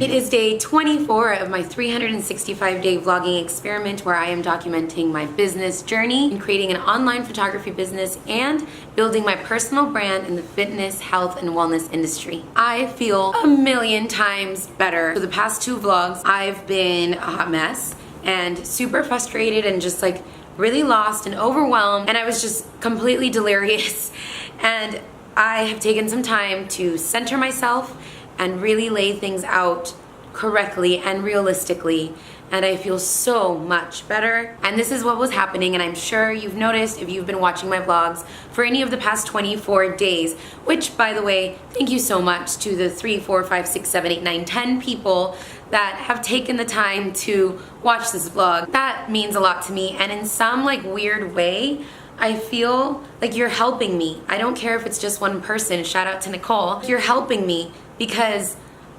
It is day 24 of my 365-day vlogging experiment where I am documenting my business journey in creating an online photography business and building my personal brand in the fitness, health, and wellness industry. I feel a million times better. For the past two vlogs, I've been a hot mess and super frustrated and just like really lost and overwhelmed, and I was just completely delirious. And I have taken some time to center myself and really lay things out correctly and realistically, and I feel so much better. And this is what was happening, and I'm sure you've noticed if you've been watching my vlogs for any of the past 24 days, which, by the way, thank you so much to the 3, 4, 5, 6, 7, 8, 9, 10 people that have taken the time to watch this vlog. That means a lot to me, and in some like weird way, I feel like you're helping me. I don't care if it's just one person, shout out to Nicole. You're helping me because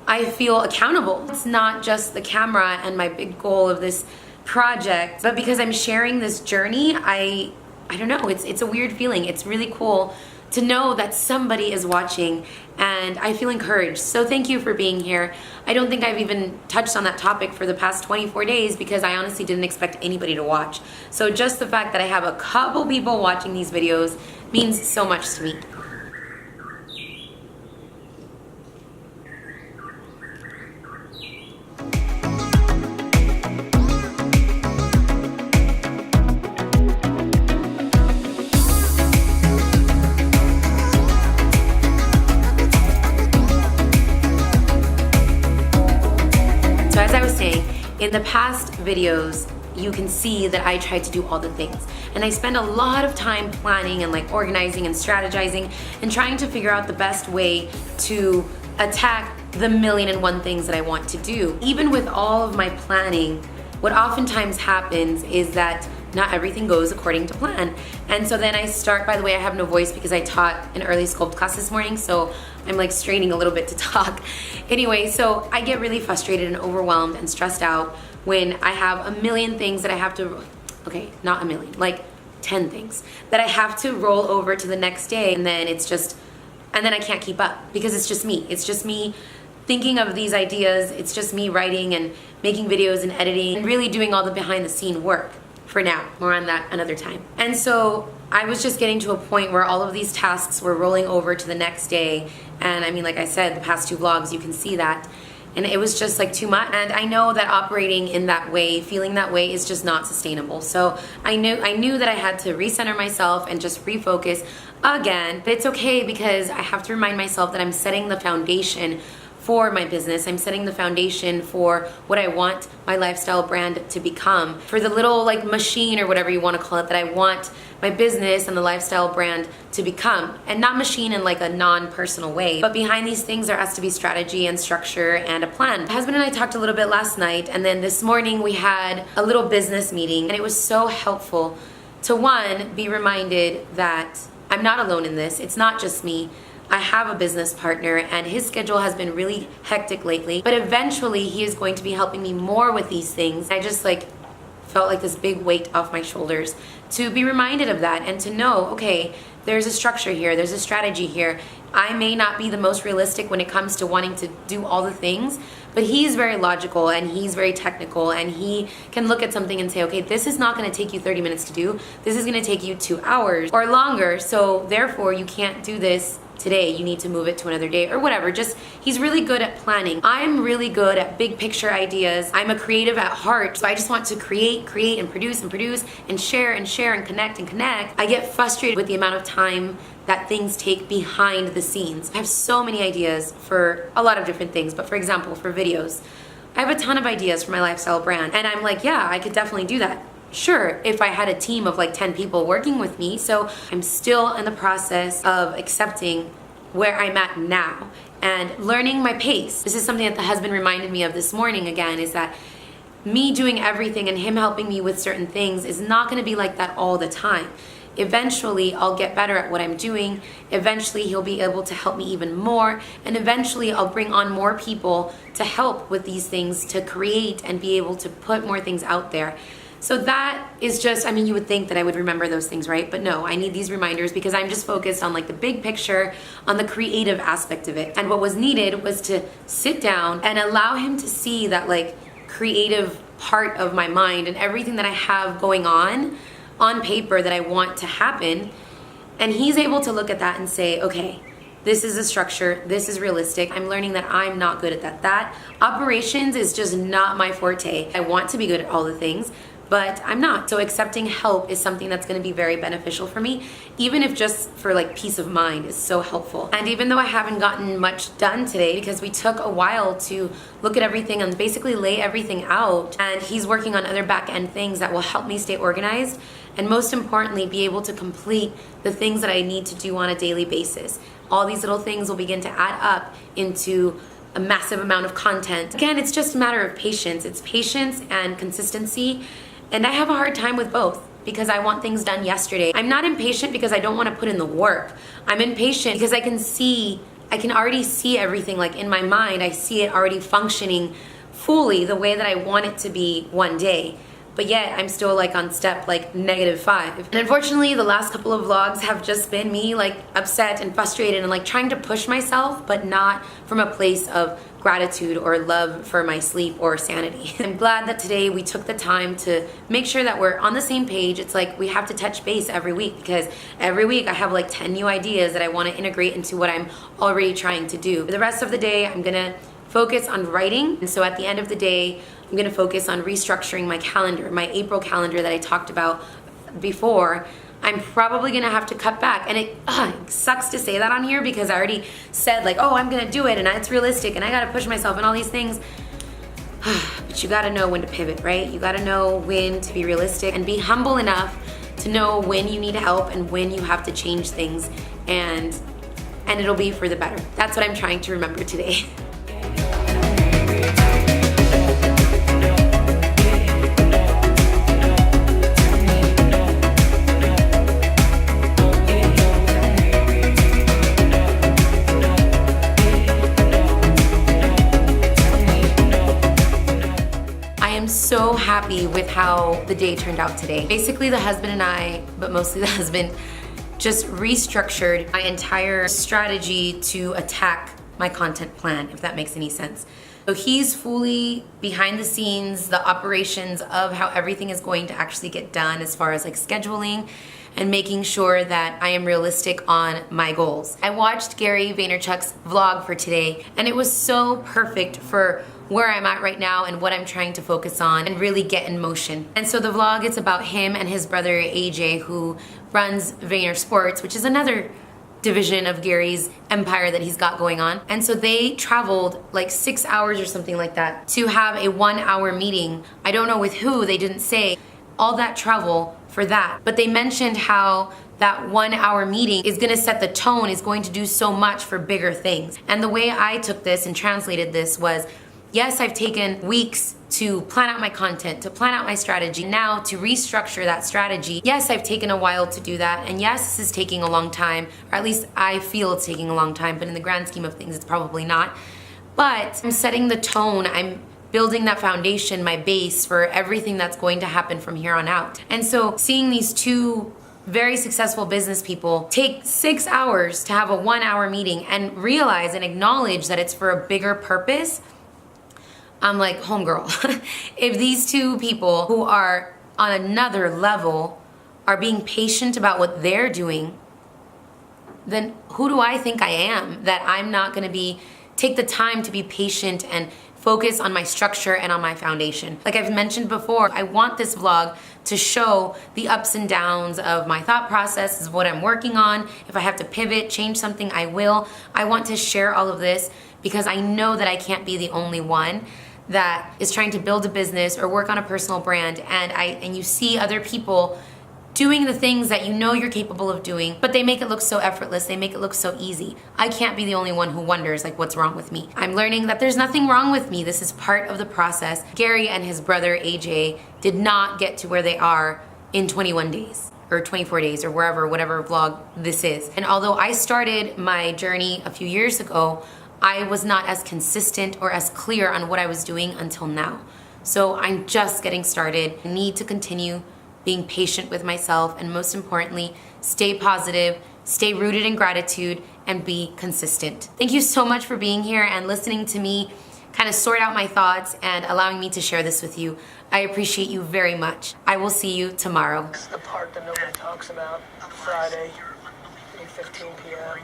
I feel accountable. It's not just the camera and my big goal of this project, but because I'm sharing this journey, I don't know, it's a weird feeling. It's really cool to know that somebody is watching, and I feel encouraged. So thank you for being here. I don't think I've even touched on that topic for the past 24 days because I honestly didn't expect anybody to watch. So just the fact that I have a couple people watching these videos means so much to me. So as I was saying, in the past videos, you can see that I tried to do all the things. And I spend a lot of time planning and like organizing and strategizing and trying to figure out the best way to attack the 1,000,001 things that I want to do. Even with all of my planning, what oftentimes happens is that not everything goes according to plan. And so then I start, by the way, I have no voice because I taught an early sculpt class this morning, so I'm like straining a little bit to talk. Anyway, so I get really frustrated and overwhelmed and stressed out when I have a million things that I have to, okay, not a million, like 10 things that I have to roll over to the next day, and then it's just, and then I can't keep up because it's just me. It's just me thinking of these ideas. It's just me writing and making videos and editing and really doing all the behind the scene work. For now, more on that another time. And so I was just getting to a point where all of these tasks were rolling over to the next day. And I mean, like I said, the past two vlogs, you can see that. And it was just like too much. And I know that operating in that way, feeling that way is just not sustainable. So I knew that I had to recenter myself and just refocus again. But it's okay because I have to remind myself that I'm setting the foundation for my business. I'm setting the foundation for what I want my lifestyle brand to become, for the little like machine or whatever you want to call it that I want my business and the lifestyle brand to become. And not machine in like a non-personal way, but behind these things there has to be strategy and structure and a plan. My husband and I talked a little bit last night, and then this morning we had a little business meeting, and it was so helpful to, one, be reminded that I'm not alone in this. It's not just me. I have a business partner, and his schedule has been really hectic lately, but eventually he is going to be helping me more with these things. I just like felt like this big weight off my shoulders to be reminded of that and to know, okay, there's a structure here, there's a strategy here. I may not be the most realistic when it comes to wanting to do all the things, but he's very logical and he's very technical, and he can look at something and say, okay, this is not going to take you 30 minutes to do. This is going to take you 2 hours or longer, so therefore you can't do this today, you need to move it to another day or whatever. Just, he's really good at planning. I'm really good at big picture ideas. I'm a creative at heart, so I just want to create and produce and share and connect. I get frustrated with the amount of time that things take behind the scenes. I have so many ideas for a lot of different things, but for example, for videos, I have a ton of ideas for my lifestyle brand, and I'm like, yeah, I could definitely do that. Sure, if I had a team of like 10 people working with me. So I'm still in the process of accepting where I'm at now and learning my pace. This is something that the husband reminded me of this morning again, is that me doing everything and him helping me with certain things is not going to be like that all the time. Eventually, I'll get better at what I'm doing. Eventually, he'll be able to help me even more. And eventually, I'll bring on more people to help with these things, to create and be able to put more things out there. So that is just, I mean, you would think that I would remember those things, right? But no, I need these reminders because I'm just focused on like the big picture, on the creative aspect of it. And what was needed was to sit down and allow him to see that like creative part of my mind and everything that I have going on paper that I want to happen. And he's able to look at that and say, okay, this is a structure, this is realistic. I'm learning that I'm not good at that. That operations is just not my forte. I want to be good at all the things, but I'm not. So accepting help is something that's gonna be very beneficial for me, even if just for like peace of mind is so helpful. And even though I haven't gotten much done today because we took a while to look at everything and basically lay everything out, and he's working on other back end things that will help me stay organized, and most importantly, be able to complete the things that I need to do on a daily basis. All these little things will begin to add up into a massive amount of content. Again, it's just a matter of patience. It's patience and consistency. And I have a hard time with both because I want things done yesterday. I'm not impatient because I don't want to put in the work. I'm impatient because I can already see everything like in my mind. I see it already functioning fully the way that I want it to be one day. But yet I'm still like on step like -5. And unfortunately, the last couple of vlogs have just been me like upset and frustrated and like trying to push myself, but not from a place of gratitude or love for my sleep or sanity. I'm glad that today we took the time to make sure that we're on the same page. It's like we have to touch base every week because every week I have like 10 new ideas that I want to integrate into what I'm already trying to do. For the rest of the day, I'm gonna focus on writing. And so at the end of the day, I'm gonna focus on restructuring my calendar, my April calendar that I talked about before. I'm probably gonna have to cut back. And it sucks to say that on here because I already said like, oh, I'm gonna do it and it's realistic and I gotta push myself and all these things. But you gotta know when to pivot, right? You gotta know when to be realistic and be humble enough to know when you need help and when you have to change things, and it'll be for the better. That's what I'm trying to remember today. So happy with how the day turned out today. Basically, the husband and I, but mostly the husband, just restructured my entire strategy to attack my content plan, if that makes any sense. So he's fully behind the scenes, the operations of how everything is going to actually get done as far as like scheduling and making sure that I am realistic on my goals. I watched Gary Vaynerchuk's vlog for today, and it was so perfect for where I'm at right now and what I'm trying to focus on and really get in motion. And so the vlog is about him and his brother AJ, who runs Vayner Sports, which is another division of Gary's empire that he's got going on. And so they traveled like 6 hours or something like that to have a 1-hour meeting. I don't know with who, they didn't say. All that travel for that. But they mentioned how that 1-hour meeting is gonna set the tone, is going to do so much for bigger things. And the way I took this and translated this was, yes, I've taken weeks to plan out my content, to plan out my strategy. Now to restructure that strategy, yes, I've taken a while to do that. And yes, this is taking a long time, or at least I feel it's taking a long time, but in the grand scheme of things, it's probably not. But I'm setting the tone, I'm building that foundation, my base for everything that's going to happen from here on out. And so seeing these two very successful business people take 6 hours to have a 1-hour meeting and realize and acknowledge that it's for a bigger purpose, I'm like, homegirl, if these two people who are on another level are being patient about what they're doing, then who do I think I am that I'm not gonna take the time to be patient and focus on my structure and on my foundation. Like I've mentioned before, I want this vlog to show the ups and downs of my thought process, is what I'm working on. If I have to pivot, change something, I will. I want to share all of this because I know that I can't be the only one that is trying to build a business or work on a personal brand, and you see other people doing the things that you know you're capable of doing, but they make it look so effortless, they make it look so easy. I can't be the only one who wonders like what's wrong with me. I'm learning that there's nothing wrong with me. This is part of the process. Gary and his brother AJ did not get to where they are in 21 days or 24 days or whatever vlog this is. And although I started my journey a few years ago, I was not as consistent or as clear on what I was doing until now. So I'm just getting started. I need to continue being patient with myself, and most importantly, stay positive, stay rooted in gratitude, and be consistent. Thank you so much for being here and listening to me kind of sort out my thoughts and allowing me to share this with you. I appreciate you very much. I will see you tomorrow. This is the part that nobody talks about. Friday, 8:15 p.m.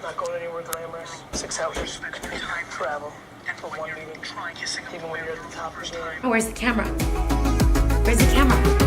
Not going anywhere glamorous. 6 hours travel for one meeting, even when you're at the top of the game. Oh, where's the camera? Where's the camera?